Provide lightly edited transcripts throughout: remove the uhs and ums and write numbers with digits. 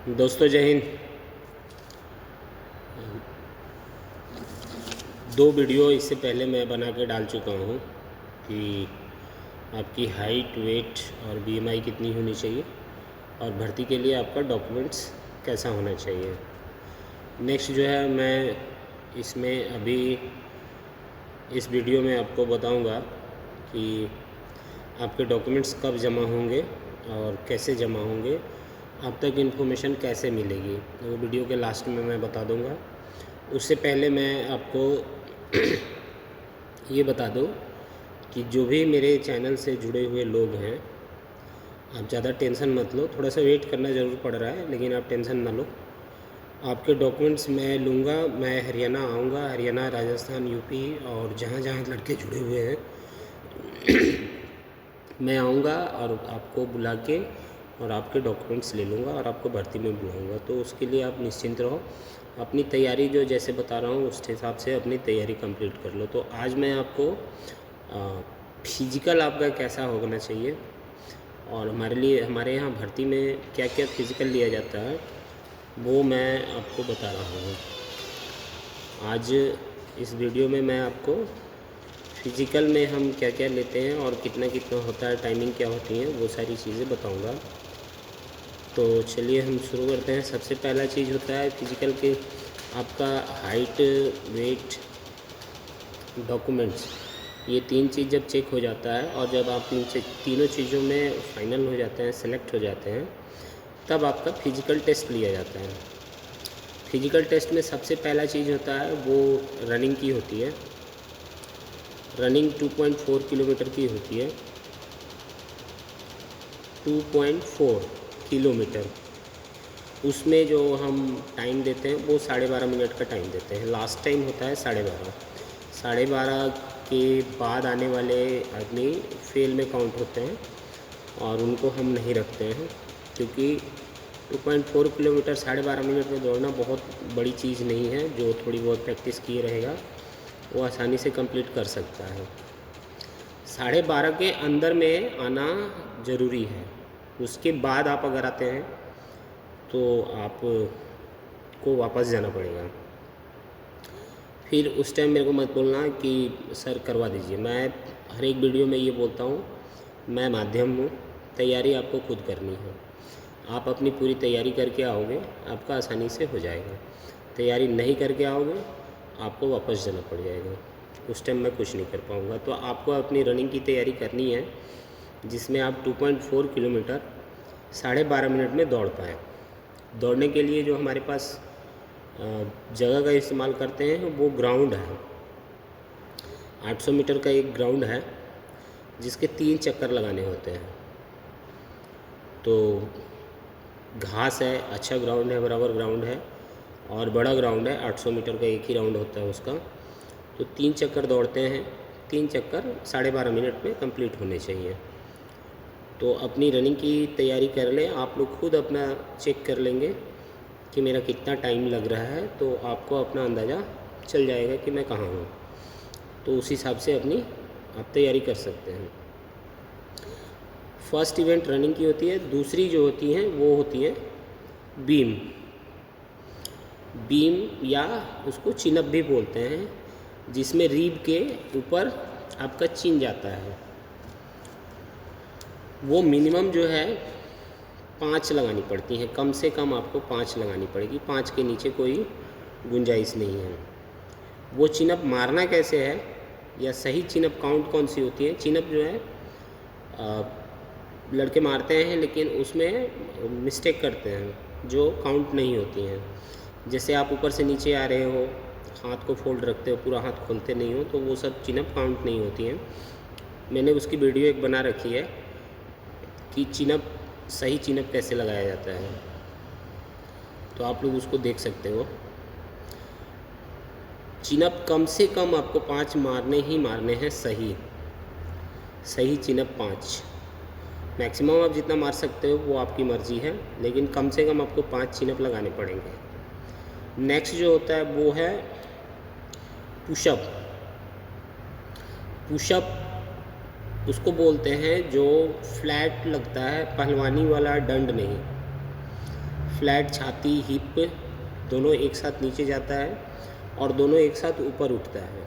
दोस्तों जय हिंद। दो वीडियो इससे पहले मैं बना के डाल चुका हूँ कि आपकी हाइट, वेट और बीएमआई कितनी होनी चाहिए और भर्ती के लिए आपका डॉक्यूमेंट्स कैसा होना चाहिए। नेक्स्ट जो है मैं इसमें अभी इस वीडियो में आपको बताऊंगा कि आपके डॉक्यूमेंट्स कब जमा होंगे और कैसे जमा होंगे, आप तक इन्फॉर्मेशन कैसे मिलेगी, वो वीडियो के लास्ट में मैं बता दूंगा। उससे पहले मैं आपको ये बता दूं कि जो भी मेरे चैनल से जुड़े हुए लोग हैं, आप ज़्यादा टेंशन मत लो। थोड़ा सा वेट करना ज़रूर पड़ रहा है, लेकिन आप टेंशन ना लो। आपके डॉक्यूमेंट्स मैं लूँगा। मैं हरियाणा आऊँगा, हरियाणा, राजस्थान, यूपी और जहाँ जहाँ लड़के जुड़े हुए हैं मैं आऊँगा और आपको बुला के और आपके डॉक्यूमेंट्स ले लूँगा और आपको भर्ती में बुलाऊँगा। तो उसके लिए आप निश्चिंत रहो। अपनी तैयारी जो जैसे बता रहा हूँ उस हिसाब से अपनी तैयारी कंप्लीट कर लो। तो आज मैं आपको फिज़िकल आपका कैसा होना चाहिए और हमारे यहाँ भर्ती में क्या क्या फिज़िकल लिया जाता है वो मैं आपको बता रहा हूँ। आज इस वीडियो में मैं आपको फिज़िकल में हम क्या क्या लेते हैं और कितना कितना होता है, टाइमिंग क्या होती है, वो सारी चीज़ें बताऊंगा। तो चलिए हम शुरू करते हैं। सबसे पहला चीज़ होता है फिज़िकल के आपका हाइट, वेट, डॉक्यूमेंट्स, ये तीन चीज़ जब चेक हो जाता है और जब आप तीनों चीज़ों में फाइनल हो जाते हैं, सेलेक्ट हो जाते हैं, तब आपका फिज़िकल टेस्ट लिया जाता है। फिज़िकल टेस्ट में सबसे पहला चीज़ होता है वो रनिंग की होती है। रनिंग 2.4 किलोमीटर की होती है। 2.4 किलोमीटर, उसमें जो हम टाइम देते हैं वो 12.5 मिनट का टाइम देते हैं। लास्ट टाइम होता है 12.5। 12.5 के बाद आने वाले आदमी फेल में काउंट होते हैं और उनको हम नहीं रखते हैं, क्योंकि 2.4 किलोमीटर 12.5 मिनट में दौड़ना बहुत बड़ी चीज़ नहीं है। जो थोड़ी बहुत प्रैक्टिस किए रहेगा वो आसानी से कंप्लीट कर सकता है। 12.5 के अंदर में आना ज़रूरी है। उसके बाद आप अगर आते हैं तो आपको वापस जाना पड़ेगा। फिर उस टाइम मेरे को मत बोलना कि सर करवा दीजिए। मैं हर एक वीडियो में ये बोलता हूँ, मैं माध्यम हूँ, तैयारी आपको खुद करनी है। आप अपनी पूरी तैयारी करके आओगे, आपका आसानी से हो जाएगा। तैयारी नहीं करके आओगे, आपको वापस जाना पड़ जाएगा। उस टाइम मैं कुछ नहीं कर पाऊँगा। तो आपको अपनी रनिंग की तैयारी करनी है, जिसमें आप 2.4 किलोमीटर 12.5 मिनट में दौड़ पाएँ। दौड़ने के लिए जो हमारे पास जगह का इस्तेमाल करते हैं वो ग्राउंड है। 800 मीटर का एक ग्राउंड है जिसके 3 चक्कर लगाने होते हैं। तो घास है, अच्छा ग्राउंड है, बराबर ग्राउंड है और बड़ा ग्राउंड है। 800 मीटर का एक ही राउंड होता है उसका। तो 3 चक्कर दौड़ते हैं। 3 चक्कर 12.5 मिनट में कंप्लीट होने चाहिए। तो अपनी रनिंग की तैयारी कर लें। आप लोग खुद अपना चेक कर लेंगे कि मेरा कितना टाइम लग रहा है, तो आपको अपना अंदाज़ा चल जाएगा कि मैं कहाँ हूँ। तो उस हिसाब से अपनी आप तैयारी कर सकते हैं। फर्स्ट इवेंट रनिंग की होती है। दूसरी जो होती है वो होती है बीम। बीम या उसको चिनअप भी बोलते हैं, जिसमें रीब के ऊपर आपका चिन जाता है। वो मिनिमम जो है 5 लगानी पड़ती हैं। कम से कम आपको 5 लगानी पड़ेगी। 5 के नीचे कोई गुंजाइश नहीं है। वो चिनअप मारना कैसे है या सही चिनअप काउंट कौन सी होती है। चिनअप जो है लड़के मारते हैं, लेकिन उसमें मिस्टेक करते हैं जो काउंट नहीं होती हैं। जैसे आप ऊपर से नीचे आ रहे हो, हाथ को फोल्ड रखते हो, पूरा हाथ खोलते नहीं हो, तो वो सब चिनअप काउंट नहीं होती हैं। मैंने उसकी वीडियो एक बना रखी है कि चिनअप, सही चिनअप कैसे लगाया जाता है, तो आप लोग उसको देख सकते हो। चिनअप कम से कम आपको 5 मारने ही मारने हैं। सही चिनअप 5। मैक्सिमम आप जितना मार सकते हो वो आपकी मर्ज़ी है, लेकिन कम से कम आपको 5 चिनअप लगाने पड़ेंगे। नेक्स्ट जो होता है वो है पुशअप। पुशअप उसको बोलते हैं जो फ्लैट लगता है, पहलवानी वाला दंड नहीं। फ्लैट छाती हिप दोनों एक साथ नीचे जाता है और दोनों एक साथ ऊपर उठता है,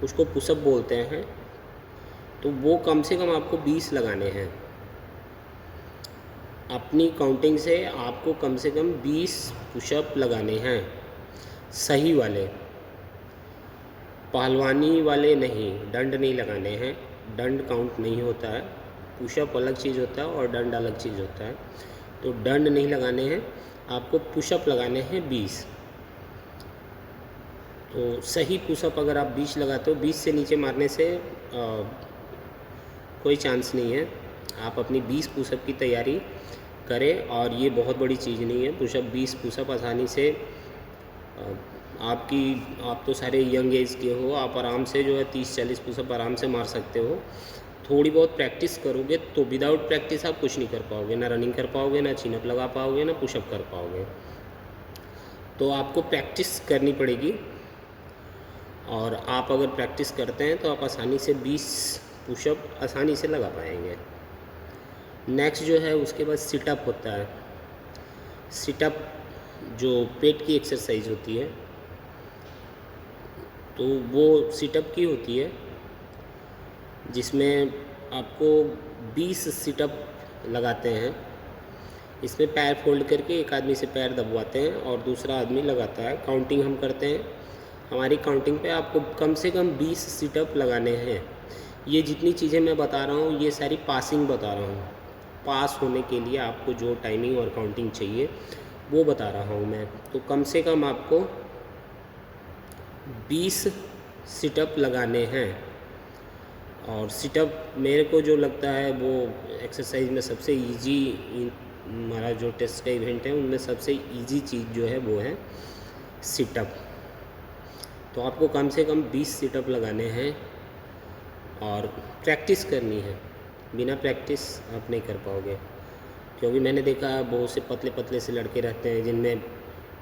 उसको पुशअप बोलते हैं। तो वो कम से कम आपको 20 लगाने हैं। अपनी काउंटिंग से आपको कम से कम 20 पुशअप लगाने हैं, सही वाले, पहलवानी वाले नहीं, डंड नहीं लगाने हैं। डंड काउंट नहीं होता है, पुशअप अलग चीज़ होता है और डंड अलग चीज़ होता है। तो डंड नहीं लगाने हैं, आपको पुशअप लगाने हैं 20। तो सही पुशअप अगर आप 20 लगाते हो, 20 से नीचे मारने से कोई चांस नहीं है। आप अपनी 20 पुशअप की तैयारी करें, और ये बहुत बड़ी चीज़ नहीं है। पुशअप 20 पुशअप आसानी से आप तो सारे यंग एज के हो, आप आराम से जो है 30-40 पुशअप आराम से मार सकते हो। थोड़ी बहुत प्रैक्टिस करोगे तो विदाउट प्रैक्टिस आप कुछ नहीं कर पाओगे, ना रनिंग कर पाओगे, ना चिनअप लगा पाओगे, ना पुशअप कर पाओगे। तो आपको प्रैक्टिस करनी पड़ेगी, और आप अगर प्रैक्टिस करते हैं तो आप आसानी से 20 पुशअप आसानी से लगा पाएंगे। नेक्स्ट जो है उसके बाद सिटअप होता है। सिटअप जो पेट की एक्सरसाइज होती है, तो वो सिटअप की होती है, जिसमें आपको 20 सिटअप लगाते हैं। इसमें पैर फोल्ड करके एक आदमी से पैर दबवाते हैं और दूसरा आदमी लगाता है। काउंटिंग हम करते हैं, हमारी काउंटिंग पे आपको कम से कम 20 सिटअप लगाने हैं। ये जितनी चीज़ें मैं बता रहा हूँ ये सारी पासिंग बता रहा हूँ, पास होने के लिए आपको जो टाइमिंग और काउंटिंग चाहिए वो बता रहा हूँ मैं। तो कम से कम आपको 20 सिटअप लगाने हैं। और सिटअप मेरे को जो लगता है वो एक्सरसाइज में सबसे इजी, हमारा जो टेस्ट का इवेंट है उनमें सबसे इजी चीज़ जो है वो है सिटअप। तो आपको कम से कम 20 सिटअप लगाने हैं और प्रैक्टिस करनी है। बिना प्रैक्टिस आप नहीं कर पाओगे, क्योंकि मैंने देखा है बहुत से पतले पतले से लड़के रहते हैं जिनमें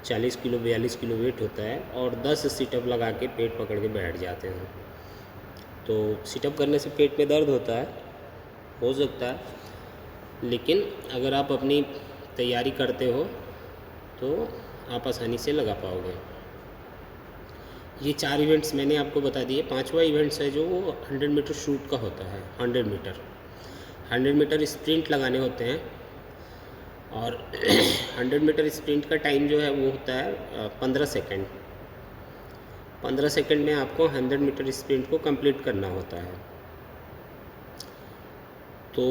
40 किलो 42 किलो वेट होता है और 10 सिटअप लगा के पेट पकड़ के बैठ जाते हैं। तो सिटअप करने से पेट में दर्द होता है, हो सकता है, लेकिन अगर आप अपनी तैयारी करते हो तो आप आसानी से लगा पाओगे। ये 4 इवेंट्स मैंने आपको बता दिए। 5वां इवेंट्स है जो वो 100 मीटर शूट का होता है। 100 मीटर स्प्रिंट लगाने होते हैं, और 100 मीटर स्प्रिंट का टाइम जो है वो होता है 15 सेकेंड। 15 सेकेंड में आपको 100 मीटर स्प्रिंट को कंप्लीट करना होता है। तो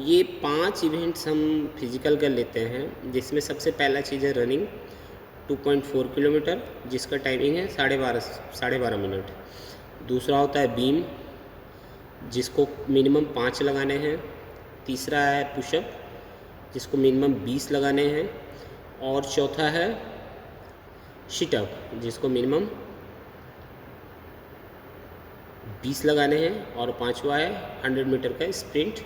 ये 5 इवेंट्स हम फिज़िकल कर लेते हैं, जिसमें सबसे पहला चीज़ है रनिंग 2.4 किलोमीटर, जिसका टाइमिंग है 12.5 मिनट। दूसरा होता है बीम, जिसको मिनिमम 5 लगाने हैं। तीसरा है पुशअप, जिसको मिनिमम 20 लगाने हैं। और चौथा है सिटअप, जिसको मिनिमम 20 लगाने हैं। और 5वां है 100 मीटर का स्प्रिंट,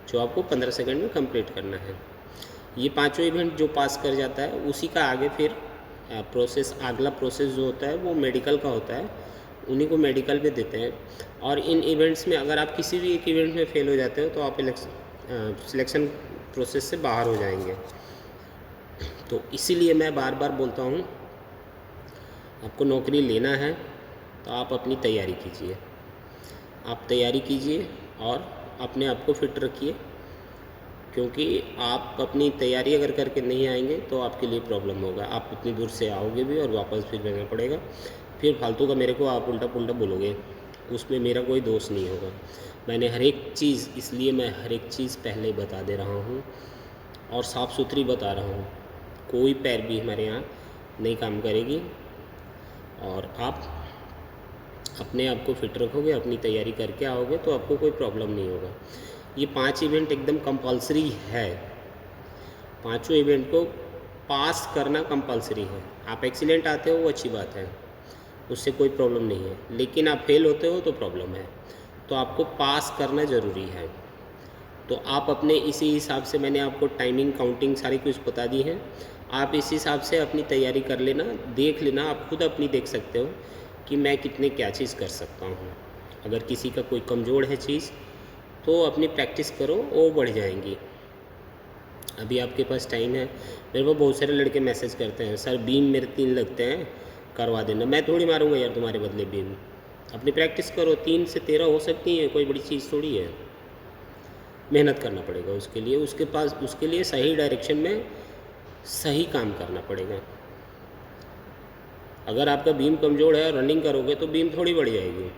जो आपको 15 सेकंड में कंप्लीट करना है। ये 5 इवेंट जो पास कर जाता है उसी का आगे फिर अगला प्रोसेस जो होता है वो मेडिकल का होता है, उन्हीं को मेडिकल पे देते हैं। और इन इवेंट्स में अगर आप किसी भी एक इवेंट में फेल हो जाते हो तो आप सिलेक्शन प्रोसेस से बाहर हो जाएंगे। तो इसीलिए मैं बार बार बोलता हूँ, आपको नौकरी लेना है तो आप अपनी तैयारी कीजिए, आप तैयारी कीजिए और अपने आप को फिट रखिए, क्योंकि आप अपनी तैयारी अगर करके नहीं आएंगे तो आपके लिए प्रॉब्लम होगा। आप इतनी दूर से आओगे भी और वापस फिर रहना पड़ेगा, फिर फालतू का मेरे को आप उल्टा पुल्टा बोलोगे, उसमें मेरा कोई दोष नहीं होगा। मैंने हर एक चीज़, इसलिए मैं हर एक चीज़ पहले बता दे रहा हूँ और साफ़ सुथरी बता रहा हूँ। कोई पैर भी हमारे यहाँ नहीं काम करेगी, और आप अपने आप को फिट रखोगे, अपनी तैयारी करके आओगे तो आपको कोई प्रॉब्लम नहीं होगा। ये 5 इवेंट एकदम कंपलसरी है, 5 इवेंट को पास करना कंपलसरी है। आप एक्सीलेंट आते हो वो अच्छी बात है, उससे कोई प्रॉब्लम नहीं है, लेकिन आप फेल होते हो तो प्रॉब्लम है। तो आपको पास करना ज़रूरी है। तो आप अपने इसी हिसाब से, मैंने आपको टाइमिंग काउंटिंग सारी कुछ बता दी है, आप इस हिसाब से अपनी तैयारी कर लेना, देख लेना, आप खुद अपनी देख सकते हो कि मैं कितने क्या चीज़ कर सकता हूँ। अगर किसी का कोई कमज़ोर है चीज़ तो अपनी प्रैक्टिस करो, वो बढ़ जाएंगी। अभी आपके पास टाइम है। मेरे को बहुत सारे लड़के मैसेज करते हैं, सर बीम मेरे 3 लगते हैं, करवा देना। मैं थोड़ी मारूंगा यार तुम्हारे बदले बीम। अपनी प्रैक्टिस करो, 3 से 13 हो सकती है, कोई बड़ी चीज़ थोड़ी है। मेहनत करना पड़ेगा उसके लिए, उसके लिए सही डायरेक्शन में सही काम करना पड़ेगा। अगर आपका बीम कमज़ोर है, रनिंग करोगे तो बीम थोड़ी बढ़ जाएगी।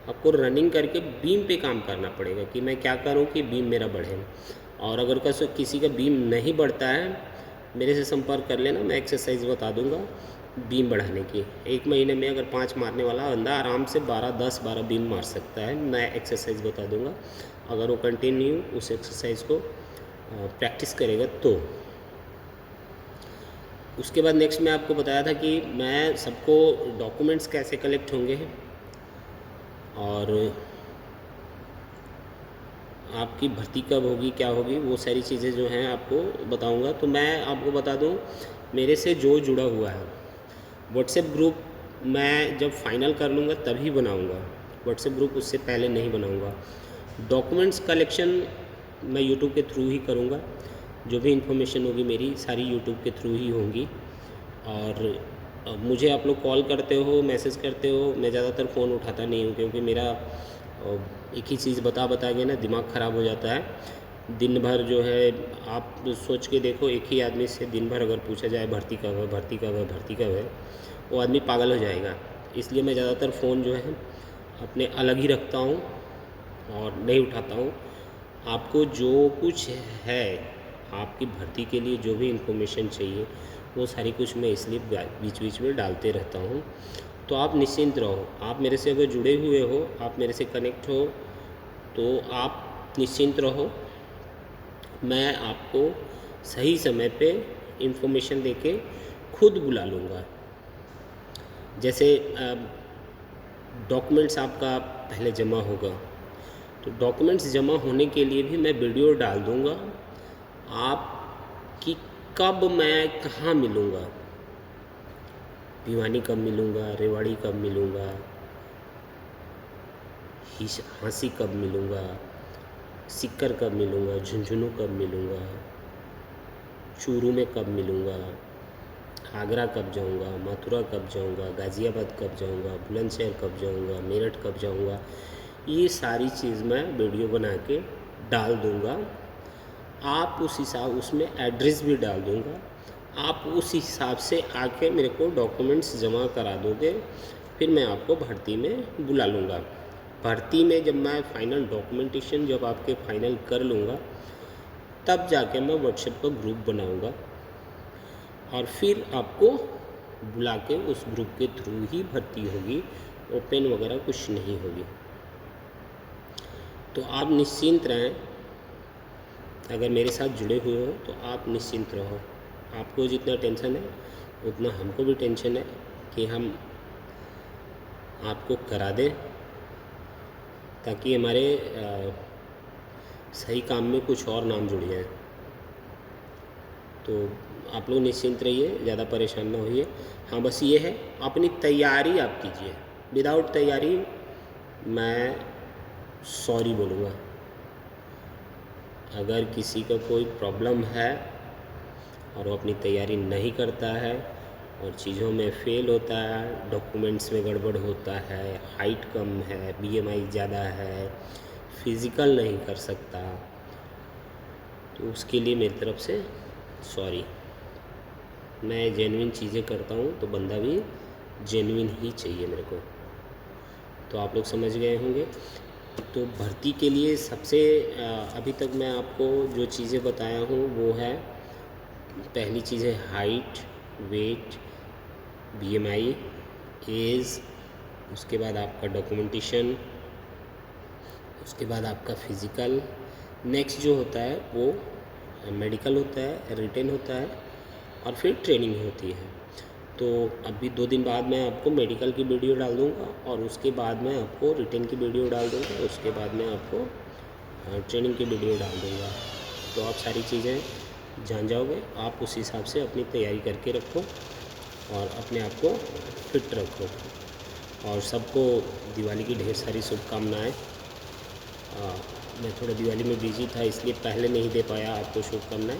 आपको रनिंग करके बीम पे काम करना पड़ेगा कि मैं क्या करूं कि बीम मेरा बढ़े। और अगर किसी का बीम नहीं बढ़ता है, मेरे से संपर्क कर लेना, मैं एक्सरसाइज बता दूंगा बीम बढ़ाने की। 1 महीने में अगर 5 मारने वाला बंदा आराम से 10-12 बीम मार सकता है। मैं एक्सरसाइज बता दूंगा, अगर वो कंटिन्यू उस एक्सरसाइज को प्रैक्टिस करेगा तो। उसके बाद नेक्स्ट मैं आपको बताया था कि मैं सबको डॉक्यूमेंट्स कैसे कलेक्ट होंगे और आपकी भर्ती कब होगी, क्या होगी, वो सारी चीज़ें जो हैं आपको बताऊंगा। तो मैं आपको बता दूं, मेरे से जो जुड़ा हुआ है व्हाट्सएप ग्रुप, मैं जब फाइनल कर लूँगा तभी बनाऊंगा। व्हाट्सएप ग्रुप उससे पहले नहीं बनाऊंगा। डॉक्यूमेंट्स कलेक्शन मैं यूट्यूब के थ्रू ही करूँगा। जो भी इन्फॉर्मेशन होगी मेरी सारी यूट्यूब के थ्रू ही होंगी। और मुझे आप लोग कॉल करते हो, मैसेज करते हो, मैं ज़्यादातर फ़ोन उठाता नहीं हूँ, क्योंकि मेरा एक ही चीज़ बता के ना दिमाग ख़राब हो जाता है। दिन भर जो है, आप सोच के देखो, एक ही आदमी से दिन भर अगर पूछा जाए भर्ती कब है, भर्ती कब है, भर्ती कब है, वो आदमी पागल हो जाएगा। इसलिए मैं ज़्यादातर फ़ोन जो है अपने अलग ही रखता हूँ और नहीं उठाता हूँ। आपको जो कुछ है, आपकी भर्ती के लिए जो भी इन्फॉर्मेशन चाहिए, वो सारी कुछ मैं इसलिए बीच बीच में डालते रहता हूँ। तो आप निश्चिंत रहो। आप मेरे से अगर जुड़े हुए हो, आप मेरे से कनेक्ट हो, तो आप निश्चिंत रहो। मैं आपको सही समय पे इन्फॉर्मेशन देके खुद बुला लूँगा। जैसे डॉक्यूमेंट्स आपका पहले जमा होगा, तो डॉक्यूमेंट्स जमा होने के लिए भी मैं वीडियो डाल दूँगा आपकी, कब मैं कहाँ मिलूँगा, भिवानी कब मिलूँगा, रेवाड़ी कब मिलूँगा, हाँसी कब मिलूँगा, सीकर कब मिलूँगा, झुंझुनू कब मिलूँगा, चूरू में कब मिलूँगा, आगरा कब जाऊँगा, मथुरा कब जाऊँगा, गाज़ियाबाद कब जाऊँगा, बुलंदशहर कब जाऊँगा, मेरठ कब जाऊँगा, ये सारी चीज़ मैं वीडियो बना के डाल दूँगा। आप उस हिसाब, उसमें एड्रेस भी डाल दूँगा, आप उस हिसाब से आके मेरे को डॉक्यूमेंट्स जमा करा दोगे, फिर मैं आपको भर्ती में बुला लूँगा। भर्ती में जब मैं फाइनल डॉक्यूमेंटेशन जब आपके फाइनल कर लूँगा, तब जाके मैं व्हाट्सएप का ग्रुप बनाऊँगा और फिर आपको बुला के उस ग्रुप के थ्रू ही भर्ती होगी, ओपन वगैरह कुछ नहीं होगी। तो आप निश्चिंत रहें, अगर मेरे साथ जुड़े हुए हो तो आप निश्चिंत रहो। आपको जितना टेंशन है उतना हमको भी टेंशन है कि हम आपको करा दें, ताकि हमारे सही काम में कुछ और नाम जुड़ जाए। तो आप लोग निश्चिंत रहिए, ज़्यादा परेशान ना होइए। हाँ, बस ये है, अपनी तैयारी आप कीजिए। विदाउट तैयारी मैं सॉरी बोलूँगा। अगर किसी का कोई प्रॉब्लम है और वो अपनी तैयारी नहीं करता है और चीज़ों में फ़ेल होता है, डॉक्यूमेंट्स में गड़बड़ होता है, हाइट कम है, बीएमआई ज़्यादा है, फिज़िकल नहीं कर सकता, तो उसके लिए मेरी तरफ से सॉरी। मैं जेन्युइन चीज़ें करता हूँ तो बंदा भी जेन्युइन ही चाहिए मेरे को। तो आप लोग समझ गए होंगे। तो भर्ती के लिए सबसे अभी तक मैं आपको जो चीज़ें बताया हूँ वो है, पहली चीज़ है हाइट, वेट, बीएमआई, एज, उसके बाद आपका डॉक्यूमेंटेशन, उसके बाद आपका फ़िज़िकल। नेक्स्ट जो होता है वो मेडिकल होता है, रिटेन होता है और फिर ट्रेनिंग होती है। तो अभी 2 दिन बाद मैं आपको मेडिकल की वीडियो डाल दूँगा और उसके बाद मैं आपको रिटेन की वीडियो डाल दूँगा, उसके बाद मैं आपको ट्रेनिंग की वीडियो डाल दूँगा। तो आप सारी चीज़ें जान जाओगे। आप उस हिसाब से अपनी तैयारी करके रखो और अपने आप को फिट रखो। और सबको दिवाली की ढेर सारी शुभकामनाएँ। मैं थोड़ा दिवाली में बिजी था, इसलिए पहले नहीं दे पाया आपको शुभकामनाएं।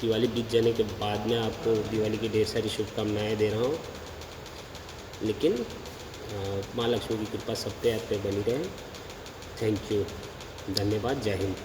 दिवाली बीत जाने के बाद में आपको दिवाली की ढेर सारी शुभकामनाएं दे रहा हूँ। लेकिन माँ लक्ष्मी की कृपा सब पे आप पे बनी रहे। थैंक यू, धन्यवाद, जय हिंद।